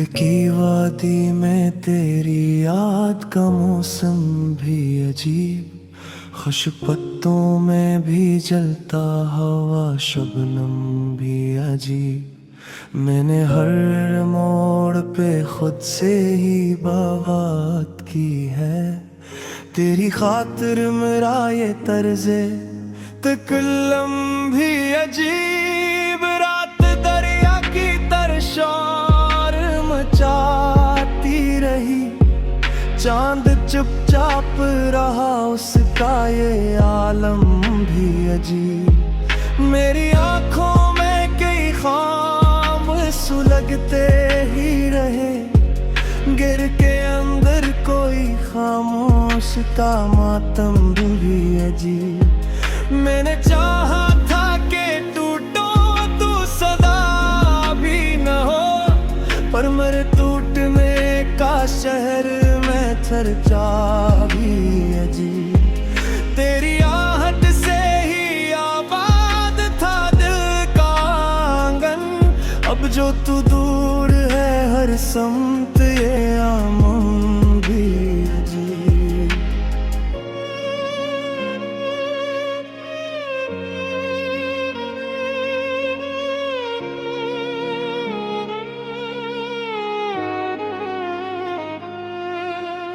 की वादी में तेरी याद का मौसम भी अजीब, खुश पत्तों में भी जलता हवा शबनम भी अजीब। मैंने हर मोड़ पे खुद से ही बगावत की है, तेरी खातिर मेरा ये तर्ज़े तकल्लम भी अजीब। रात दरिया की तरशार मचाती रही, चांद चुपचाप रहा, उसका ये आलम भी अजीब। मेरी आंखों में कई ख्वाब सुलगते ही रहे, गिर के अंदर कोई खामोश का मातम भी अजीब। मैंने चाहा था कि टूटो तू सदा भी न हो, पर मेरे टूटने का शहर में चर्चा भी अजीब। तेरी आहट से ही आबाद था दिल का आंगन, अब जो तू दूर है हर समत ये आमम भी अजीब।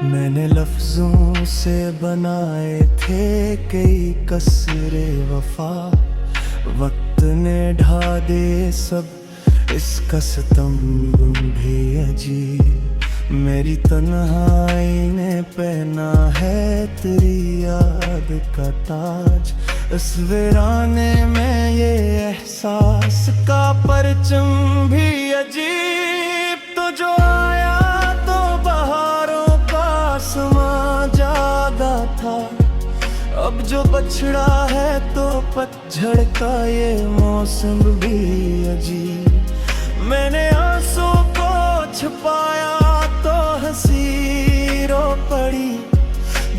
मैंने लफ्जों से बनाए थे कई कसरे वफा, वक्त ने ढा दे सब इसका सितम भी अजीब। मेरी तन्हाई ने पहना है तेरी याद का ताज, इस वीराने में ये एहसास का परचम भी अजीब। तो जो आया तो बहारों का समा जादा था, अब जो बछड़ा है तो पतझड़ का ये मौसम भी अजीब। मैंने आंसू को छुपाया तो हंसी रो पड़ी,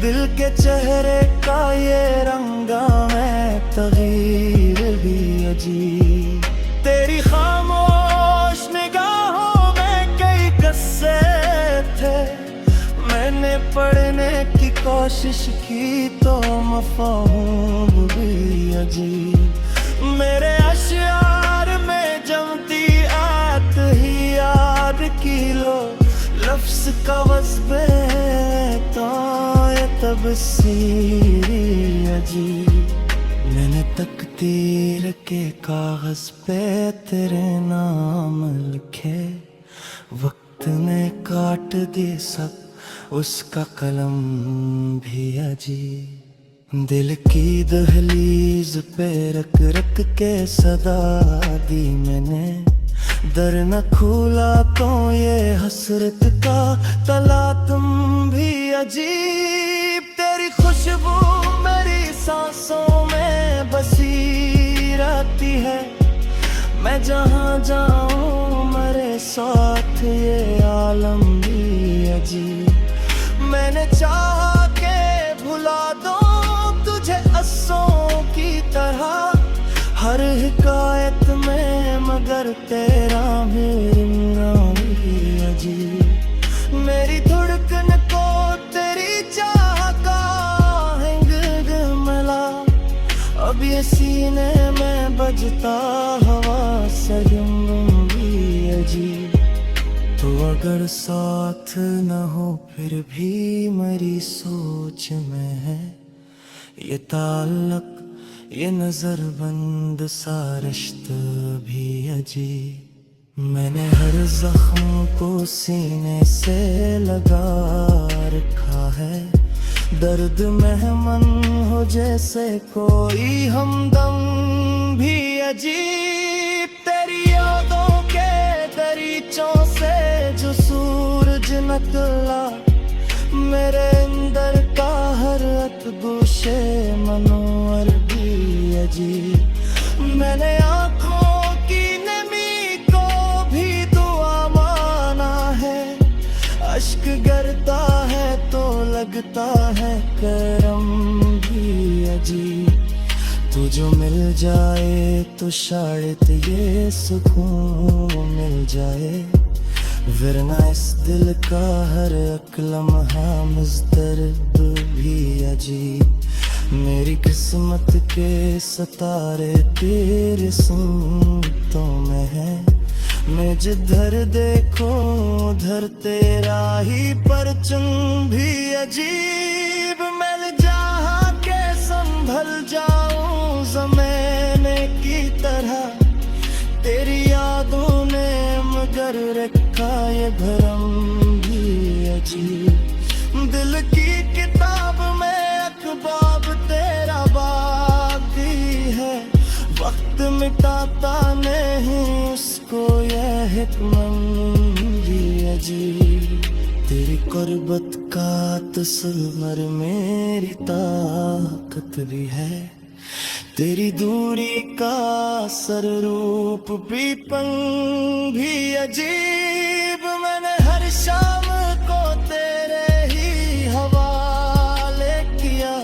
दिल के चेहरे का ये रंगा में तगीर भी अजीब। तेरी खामोश निगाहों में कई किस्से थे, मैंने पढ़ने की कोशिश की तो मफ़हूम भी अजीब। मेरे अशियार में जमती आत ही याद की लो, लफ्ज़ का वज़्बे तो ये तबसीरी अजीब। मैंने तकदीर के कागज़ पे तेरे नाम लिखे, वक्त ने काट दी सब उसका कलम भी अजीब। दिल की दहलीज पे रख रख के सदा दी मैंने, दर न खुला तो ये हसरत का तला तुम भी अजीब। तेरी खुशबू मेरी सांसों में बसी रहती है, मैं जहाँ जाऊँ मेरे साथ ये आलम भी अजीब। मैंने चाहा के भुला दो तुझे अस्सों की तरह हर हिकायत में, मगर तेरा मेरा भी अजीब। मेरी धड़कन को तेरी चाह का हिंग मिला, अब ये सीने में बजता हवा सरगम भी अजीब। तो अगर साथ न हो फिर भी मेरी सोच में है ये ताल्लुक, ये नजर बंद सा रिश्ता भी अजीब। मैंने हर जख्म को सीने से लगा रखा है, दर्द मेहमान हो जैसे कोई हमदम भी अजीब। तेरी यादों के दरीचों से जो सूरज निकला, मेरे अंदर का हर अतगोशे मनोवर भी अजीब। मैंने आँखों की नमी को भी दुआ माना है, अश्क गिरता है तो लगता है करम भी अजीब। तू जो मिल जाए तो शायद ये सुकून मिल जाए, वरना इस दिल का हर एक लम्हा मुज़दर्द भी अजीब। मेरी किस्मत के सितारे तेरे सुनतों में है, मैं जिधर देखूं उधर तेरा ही परचम भी अजीब। मैं जहाँ के संभल जाऊं ज़माने की तरह, तेरी यादों ने मगर रखा ये भरम भी अजीब। दिल की किताब में अखबाब तेरा बाकी है, वक्त मिटाता नहीं उसको यह हिकमत भी अजीब। तेरी कुर्बत का तसल्लुर मेरी ताकत भी है, तेरी दूरी का असर रूप भी पंग भी अजीब। मैंने हर शाम को तेरे ही हवाले किया,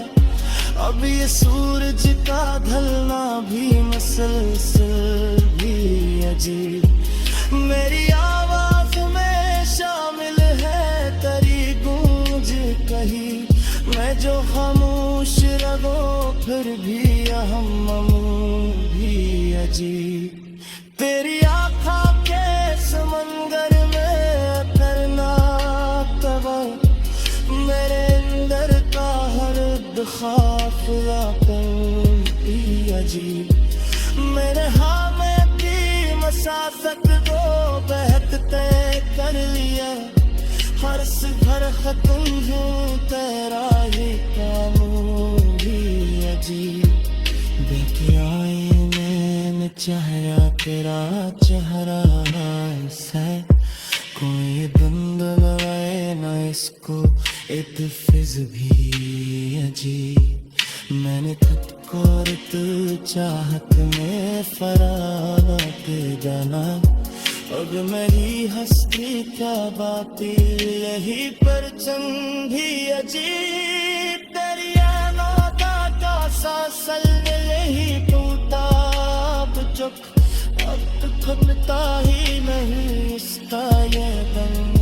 अब ये सूरज का ढलना भी मुसलसल भी अजीब। मेरी आवाज में शामिल है तेरी गूंज कही, मैं जो खामोश रगो फिर भी अहम भी अजीब। तेरी आँखों के समंदर में करना तब मेरे अंदर का हर खाफिला भी अजीब। मेरे हाँ में की मसाफत को बहत तय कर लिया, हर से भर खत्म हूँ तेरा ही कानून भी अजीब। देखे आईने में चेहरा तेरा चेहरा ऐसा है, कोई बंद लगाए ना इसको इत्फिज भी अजीब। मैंने खुद को तू चाहत में फरात जाना, अब मेरी हस्ती क्या बातिल यही परचम भी अजीब। तेरी का सासल यही टूटा अब चुक, अब खुलता ही नहीं इसका ये दम